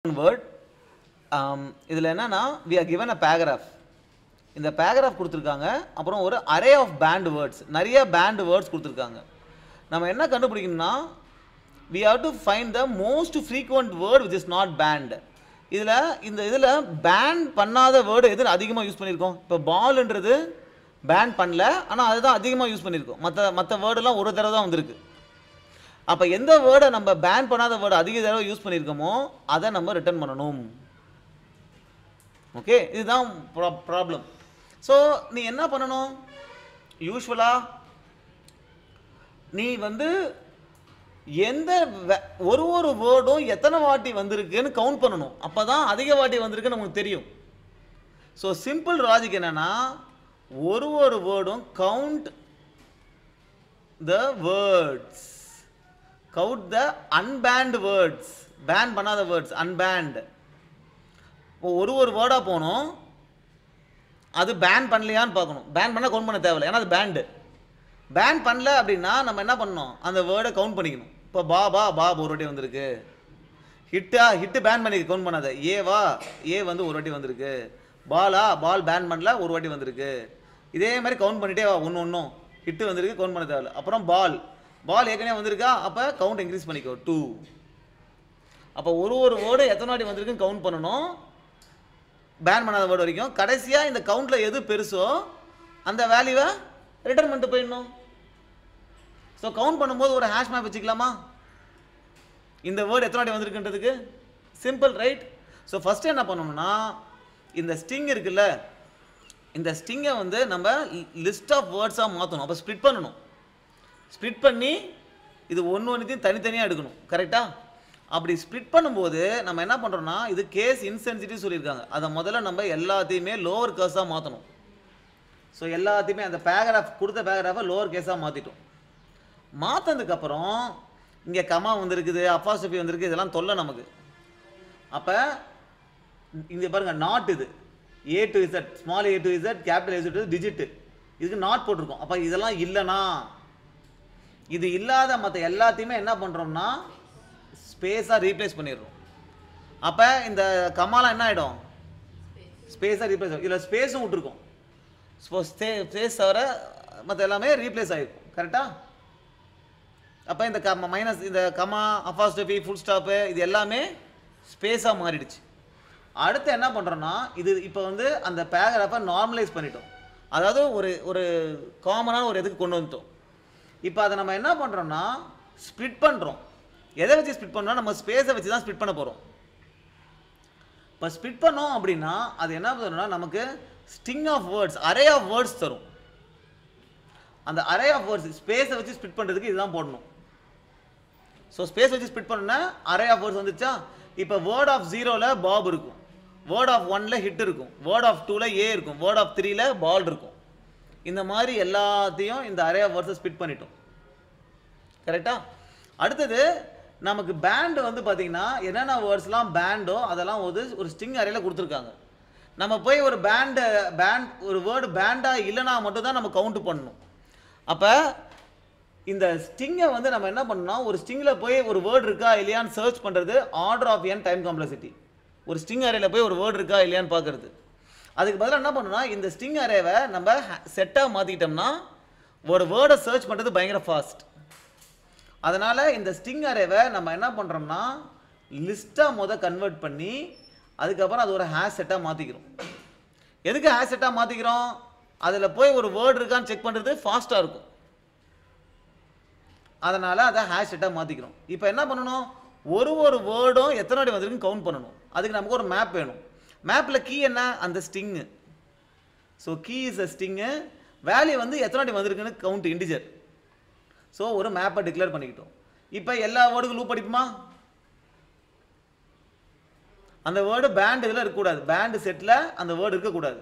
word. இதில் என்னன்னா we are given a paragraph. இந்த paragraph கொடுத்துருக்காங்க. அப்புறம் ஒரு array of banned words. நிறைய banned words கொடுத்துருக்காங்க. நம்ம என்ன கண்டுபிடிக்கணும்னா we have to find the most frequent word which is not banned. இதில் ban பண்ணாத வேர்டு எது அதிகமாக யூஸ் பண்ணியிருக்கோம்? இப்போ பால்ன்றது பேன் பண்ணல, ஆனால் அதுதான் அதிகமாக யூஸ் பண்ணியிருக்கோம். மற்ற வேர்டெல்லாம் ஒரு தடவை தான் வந்திருக்கு. அப்போ எந்த வேர்டை நம்ம பேன் பண்ணாத வேர்டு அதிக தடவை யூஸ் பண்ணியிருக்கோமோ அதை நம்ம ரிட்டர்ன் பண்ணணும். ஓகே, இதுதான் ப்ராப்ளம். ஸோ நீ என்ன பண்ணணும்? யூஸ்வலாக நீ எந்த ஒரு வேர்டும் எத்தனை வாட்டி வந்திருக்குன்னு கவுண்ட் பண்ணணும். அப்போ தான் அதிக வாட்டி வந்திருக்குன்னு நமக்கு தெரியும். ஸோ சிம்பிள் லாஜிக் என்னன்னா, ஒரு வேர்டும் count the words, count the unbanned words, ban பண்ணாத வேர்ட்ஸ் அன்பேண்ட். இப்போ ஒரு வேர்டாக போகணும், அது பேன் பண்ணலையான்னு பார்க்கணும். பேன் பண்ணால் கவுண்ட் பண்ண தேவையில்லை, ஏன்னா அது பேண்டு. பேன் பண்ணல அப்படின்னா நம்ம என்ன பண்ணணும்? அந்த வேர்டை கவுண்ட் பண்ணிக்கணும். இப்போ பாப் ஒரு வாட்டி வந்திருக்கு. ஹிட்டு பேன் பண்ணி கவுண்ட் பண்ணாத. ஏவா ஏ ஒரு வாட்டி வந்திருக்கு. பால் பேன் பண்ணல, ஒரு வாட்டி வந்திருக்கு. இதே மாதிரி கவுண்ட் பண்ணிட்டே வா, ஒன்றும் ஹிட்டு வந்திருக்கு, கவுண்ட் பண்ண தேவையில்லை. அப்புறம் பால் ஏற்கனவே வந்திருக்கா, அப்போ கவுண்ட் இன்க்ரீஸ் பண்ணிக்கோ 2. அப்போ ஒரு வேர்டு எத்தனை வாட்டி வந்திருக்குன்னு கவுண்ட் பண்ணணும், பேன் பண்ணாத வேர்டு வரைக்கும். கடைசியாக இந்த கவுண்டில் எது பெருசோ அந்த வேல்யூவை ரிட்டர்ன் பண்ணிட்டு போயிடணும். ஸோ கவுண்ட் பண்ணும்போது ஒரு ஹேஷ் மேப் வச்சுக்கலாமா? இந்த வேர்டு எத்தனை வாட்டி வந்திருக்குன்றதுக்கு சிம்பிள், ரைட்? ஸோ ஃபஸ்ட்டு என்ன பண்ணணும்னா, இந்த ஸ்டிங் இருக்குல்ல, இந்த ஸ்டிங்கை நம்ம லிஸ்ட் ஆஃப் வேர்ட்ஸாக மாற்றணும். அப்போ ஸ்ப்ளிட் பண்ணணும். ஸ்ப்ளிட் பண்ணி இது ஒன்றுத்தையும் தனித்தனியாக எடுக்கணும். கரெக்டாக? அப்படி ஸ்ப்ளிட் பண்ணும்போது நம்ம என்ன பண்ணுறோம்னா, இது கேஸ் இன்சென்சிட்டிவ் சொல்லியிருக்காங்க. அதை முதல்ல நம்ம எல்லாத்தையுமே லோவர் கேஸாக மாற்றணும். ஸோ எல்லாத்தையுமே அந்த கொடுத்த பேராகிராஃபை லோவர் கேஸாக மாற்றிட்டோம். மாற்றினதுக்கப்புறம் இங்கே கமா வந்திருக்குது, அப்பாஸ்ட்ரோஃபி வந்திருக்கு, இதெல்லாம் தொல்லை நமக்கு. அப்போ இங்கே பாருங்கள், நாட் இது A to Z, small a to Z, capital A to Z digit, இதுக்கு நாட் போட்டிருக்கோம். அப்போ இதெல்லாம் இல்லைனா, இது இல்லாத மற்ற எல்லாத்தையுமே என்ன பண்ணுறோம்னா ஸ்பேஸாக ரீப்ளேஸ் பண்ணிடுறோம். அப்போ இந்த கமாலாம் என்ன ஆகிடும்? ஸ்பேஸாக ரீப்ளேஸ் ஆகும். இதில் ஸ்பேஸும் விட்டுருக்கோம். ஸ்பேஸ் தவிர மற்ற எல்லாமே ரீப்ளேஸ் ஆகிருக்கும். கரெக்டாக? அப்போ இந்த மைனஸ், இந்த கமா, அப்பாஸ்ட்ரோஃபி, ஃபுல் ஸ்டாப்பு, இது எல்லாமே ஸ்பேஸாக மாறிடுச்சு. அடுத்து என்ன பண்ணுறோன்னா, இது இப்போ அந்த பேராகிராஃபை நார்மலைஸ் பண்ணிட்டோம். அதாவது ஒரு காமனான ஒரு இதுக்கு கொண்டு வந்துட்டோம். இப்போ அதை நம்ம என்ன பண்ணுறோன்னா ஸ்ப்ளிட் பண்ணுறோம். எதை வச்சு ஸ்ப்ளிட் பண்ணுறோம்? நம்ம ஸ்பேஸை வச்சு தான் ஸ்ப்ளிட் பண்ண போகிறோம். இப்போ ஸ்ப்ளிட் பண்ணோம் அப்படின்னா அது என்ன பண்ணுறோம்னா, நமக்கு string of words, array of words தரும். அந்த அரே ஆஃப் வேர்ட்ஸ் ஸ்பேஸை வச்சு ஸ்ப்ளிட் பண்ணுறதுக்கு இதுதான் போடணும். ஸோ ஸ்பேஸ் வச்சு ஸ்ப்ளிட் பண்ணோன்னா அரே ஆஃப் வேர்ட்ஸ் வந்துச்சா. இப்போ வேர்ட் ஆஃப் 0ல் பாப் இருக்கும், வேர்ட் ஆஃப் 1ல் ஹிட் இருக்கும், வேர்ட் ஆஃப் 2ல் ஏ இருக்கும், வேர்ட் ஆஃப் 3ல் பால் இருக்கும். இந்த மாதிரி எல்லாத்தையும் இந்த அரே ஆஃப் வேர்ட்ஸை ஸ்ப்ளிட் பண்ணிட்டோம். கரெக்டா? அடுத்தது நமக்கு பேண்டு பார்த்தீங்கன்னா என்னென்ன வேர்ட்ஸ்லாம் பேண்டோ அதெல்லாம் ஒரு ஸ்ட்ரிங் அரேல கொடுத்துருக்காங்க. நம்ம போய் ஒரு ஒரு வேர்டு பேண்டாக இல்லைனா மட்டும் தான் நம்ம கவுண்ட் பண்ணணும். அப்போ இந்த ஸ்ட்ரிங்கை நம்ம என்ன பண்ணணும், ஒரு ஸ்ட்ரிங்கில் போய் ஒரு வேர்டு இருக்கா இல்லையான்னு சர்ச் பண்ணுறது order of n time complexity. ஒரு ஸ்ட்ரிங் அரேல போய் ஒரு வேர்டு இருக்கா இல்லையான்னு பார்க்குறது. அதுக்கு பதிலாக என்ன பண்ணணும்னா, இந்த ஸ்ட்ரிங் அரேவை நம்ம செட்டாக மாற்றிக்கிட்டோம்னா ஒரு வேர்டை சர்ச் பண்ணுறது பயங்கர ஃபாஸ்ட். அதனால் இந்த ஸ்ட்ரிங் அரேவை நம்ம என்ன பண்ணுறோம்னா லிஸ்ட்டாக கன்வெர்ட் பண்ணி அதுக்கப்புறம் அது ஒரு ஹேஷ் செட்டாக மாற்றிக்கிறோம். எதுக்கு ஹேஷ் செட்டாக மாற்றிக்கிறோம்? அதில் போய் ஒரு வேர்டு இருக்கான்னு செக் பண்ணுறது ஃபாஸ்ட்டாக இருக்கும். அதனால் அதை ஹேஷ் செட்டாக மாற்றிக்கிறோம். இப்போ என்ன பண்ணணும்? ஒரு வேர்டும் எத்தனை வாட்டி வந்திருக்குன்னு கவுண்ட் பண்ணணும். அதுக்கு நமக்கு ஒரு மேப் வேணும். மேப்பில் கீ என்ன? அந்த string. So key is a string. Value எத்தனை வாட்டி வந்திருக்குன்னு கவுண்ட், இன்டிஜர். ஸோ ஒரு மேப்பை டிக்ளேர் பண்ணிக்கிட்டோம். இப்போ எல்லா வேர்டுக்கும் லூப் அடிப்புமா? அந்த வேர்டு பேண்ட் இதில் இருக்கக்கூடாது, பேண்டு செட்டில் அந்த வேர்டு இருக்கக்கூடாது.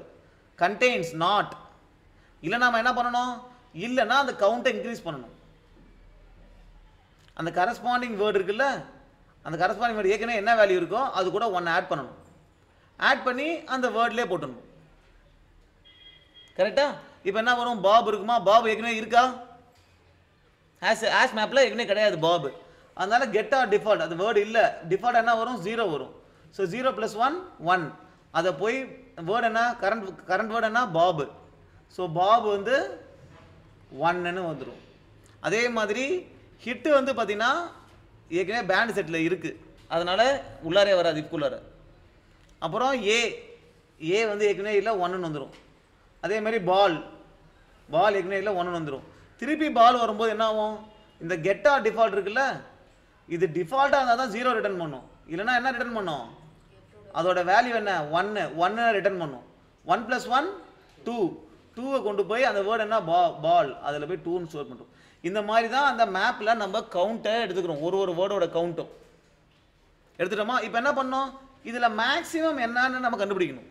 கண்டெய்ன்ஸ் நாட் இல்லை, நம்ம என்ன பண்ணணும்? இல்லைன்னா அந்த கவுண்ட்டை இன்க்ரீஸ் பண்ணணும். அந்த கரஸ்பாண்டிங் வேர்டு இருக்குல்ல, அந்த கரஸ்பாண்டிங் வேர்டு ஏற்கனவே என்ன வேல்யூ இருக்கோ அது கூட 1 ஆட் பண்ணணும். ஆட் பண்ணி அந்த வேர்ட்லேயே போட்டணும். கரெக்டா? இப்போ என்ன வரும்? பாப் இருக்குமா? பாப் ஏற்கனவே இருக்கா? ஹேஷ் மேப்பில் ஏற்கனவே கிடையாது பாப். அதனால கெட் ஆர் டிஃபால்ட், அந்த வேர்டு இல்லை, டிஃபால்ட் என்ன வரும்? 0 வரும். ஸோ 0 + 1 1. அதை போய் வேர்டு என்ன, கரண்ட் வேர்டு என்ன, பாபு. ஸோ பாபு வந்து 1ன்னு வந்துடும். அதே மாதிரி ஹிட்டு வந்து பார்த்தீங்கன்னா ஏற்கனவே பேண்ட் செட்டில் இருக்குது, அதனால் உள்ளாரே வராது இதுக்குள்ளார. அப்புறம் ஏ வந்து ஏற்கனவே இல்லை 1ன்னு வந்துடும். அதே மாதிரி பால் ஏற்கனவே இல்லை 1ன்னு வந்துடும். திருப்பி பால் வரும்போது என்ன ஆகும், இந்த கெட் ஆர் டிஃபால்ட் இருக்குல்ல, இது டிஃபால்ட்டாக இருந்தால் தான் 0 ரிட்டர்ன் பண்ணும், இல்லைனா என்ன ரிட்டர்ன் பண்ணும், அதோட வேல்யூ என்ன 1 ரிட்டர்ன் பண்ணும். 1 + 1 2, 2வை கொண்டு போய் அந்த வேர்டு என்ன பால், அதில் போய் 2ன்னு ஸ்டோர் பண்ணுறோம். இந்த மாதிரி தான் அந்த மேப்பில் நம்ம கவுண்ட்டை எடுத்துக்கிறோம், ஒரு வேர்டோட கவுண்ட்டும் எடுத்துட்டோமா. இப்போ என்ன பண்ணோம், இதில் மேக்ஸிமம் என்னன்னு நம்ம கண்டுபிடிக்கணும்.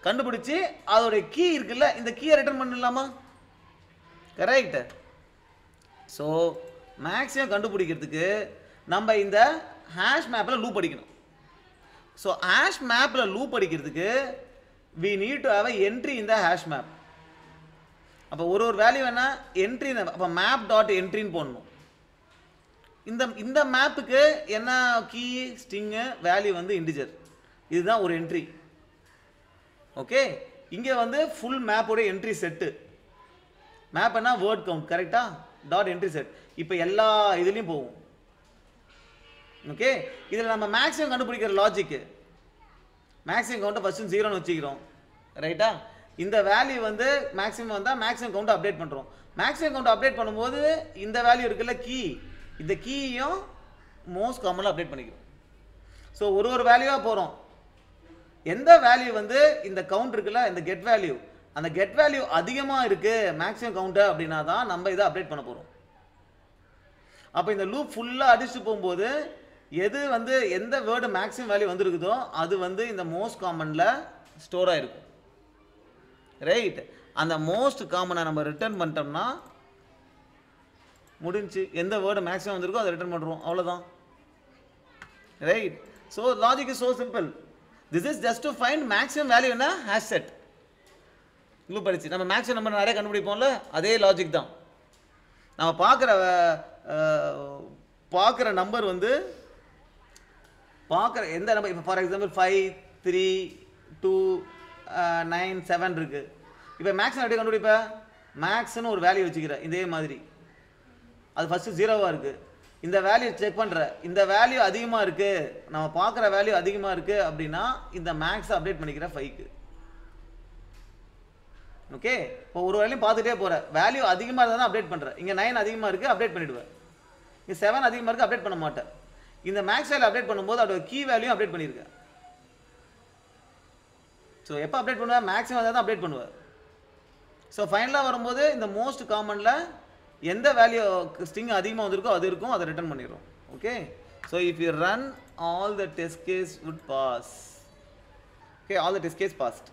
கண்டுபிடிச்சி அதோடைய கீ இருக்குல்ல, இந்த கீயை ரிட்டர்ன் பண்ணலாமா, கரெக்ட். ஸோ மேக்ஸிமம் கண்டுபிடிக்கிறதுக்கு நம்ம இந்த ஹேஷ் மேப்பில் லூப் அடிக்கணும். ஸோ ஹேஷ் மேப்பில் லூப் அடிக்கிறதுக்கு we need to have a entry in the hash map. அப்போ ஒரு வேல்யூ என்ன என்ட்ரி, அப்போ மேப் டாட் என்ட்ரின்னு போடணும். இந்த மேப்புக்கு என்ன கீ, ஸ்ட்ரிங்கு, வேல்யூ வந்து இன்டிஜர், இதுதான் ஒரு என்ட்ரி. ஓகே, இங்கே வந்து ஃபுல் மேப்போட என்ட்ரி செட்டு. மேப் என்ன வேர்ட் கவுண்ட், கரெக்டா, டாட் என்ட்ரி செட். இப்போ எல்லா இதுலேயும் போகும். ஓகே, இதில் நம்ம மேக்ஸிமம் கண்டுபிடிக்கிற லாஜிக்கு, மேக்ஸிமம் கவுண்ட்டை ஃபஸ்ட்டு 0ன்னு வச்சுக்கிறோம், ரைட்டா. இந்த வேல்யூ வந்து மேக்ஸிமம் வந்தால் மேக்ஸிமம் கவுண்ட்டை அப்டேட் பண்ணுறோம். மேக்ஸிமம் கவுண்ட்டை அப்டேட் பண்ணும்போது இந்த வேல்யூ இருக்குல்ல கீ, இந்த கீயையும் மோஸ்ட் காமனில் அப்டேட் பண்ணிக்கிறோம். ஸோ ஒரு வேல்யூவாக போகிறோம். எந்த வேல்யூ வந்து இந்த கவுண்ட் இருக்குல்ல, இந்த கெட் வேல்யூ, அந்த கெட் வேல்யூ அதிகமாக இருக்குது மேக்ஸிமம் கவுண்ட்டை அப்படின்னா தான் நம்ம இதை அப்டேட் பண்ண போகிறோம். அப்போ இந்த லூப் ஃபுல்லாக அடிச்சுட்டு போகும்போது எது வந்து எந்த வேர்டு மேக்ஸிமம் வேல்யூ வந்துருக்குதோ அது வந்து இந்த மோஸ்ட் காமனில் ஸ்டோர் ஆகிருக்கும், ரைட். அந்த மோஸ்ட் காமனை நம்ம ரிட்டர்ன் பண்ணிட்டோம்னா முடிஞ்சு, எந்த வேர்டு மேக்ஸிமம் வந்திருக்கோ அதை ரிட்டர்ன் பண்ணுறோம், அவ்வளோதான், right. So logic is so simple. This is just to find maximum value என்ன ஹேஷ் செட். லூப் அடிச்சு நம்ம மேக்ஸிமம் நம்பர் நிறைய கண்டுபிடிப்போம்ல, அதே லாஜிக் தான். நம்ம பார்க்குற நம்பர் வந்து பார்க்குற எந்த நம்பர், இப்போ ஃபார் எக்ஸாம்பிள் 5 3 2 9 7 இருக்குது. இப்போ மேக்ஸிமம் எப்படி கண்டுபிடிப்பேன், மேக்ஸ்னு ஒரு வேல்யூ வச்சுக்கிறேன், இதே மாதிரி அது ஃபஸ்ட்டு 0வாக இருக்குது. இந்த வேல்யூ செக் பண்ணுற, இந்த வேல்யூ அதிகமாக இருக்குது, நம்ம பார்க்குற வேல்யூ அதிகமாக இருக்குது அப்படின்னா இந்த மேக்ஸை அப்டேட் பண்ணிக்கிறேன் 5க்கு. ஓகே, இப்போ ஒரு வேலையும் பார்த்துட்டே போகிறேன், வேல்யூ அதிகமாக இருந்தால் தான் அப்டேட் பண்ணுறேன். இங்கே 9 அதிகமாக இருக்குது, அப்டேட் பண்ணிவிடுவேன். இங்கே 7 அதிகமாக இருக்குது, அப்டேட் பண்ண மாட்டேன். இந்த மேக்ஸ் வேல்யூ அப்டேட் பண்ணும்போது அதோட கீ வேல்யூ அப்டேட் பண்ணியிருக்கேன். ஸோ எப்போ அப்டேட் பண்ணுவேன், மேக்ஸிமம் தான் அப்டேட் பண்ணுவேன். ஸோ ஃபைனலாக வரும்போது இந்த மோஸ்ட் காமனில் எந்த வேல்யூ ஸ்ட்ரிங் அதிகமாக வந்திருக்கோ அது இருக்கும், அதை ரிட்டர்ன் பண்ணிடுறோம். Okay, so if you run all the test case would pass. Okay, all the test case passed.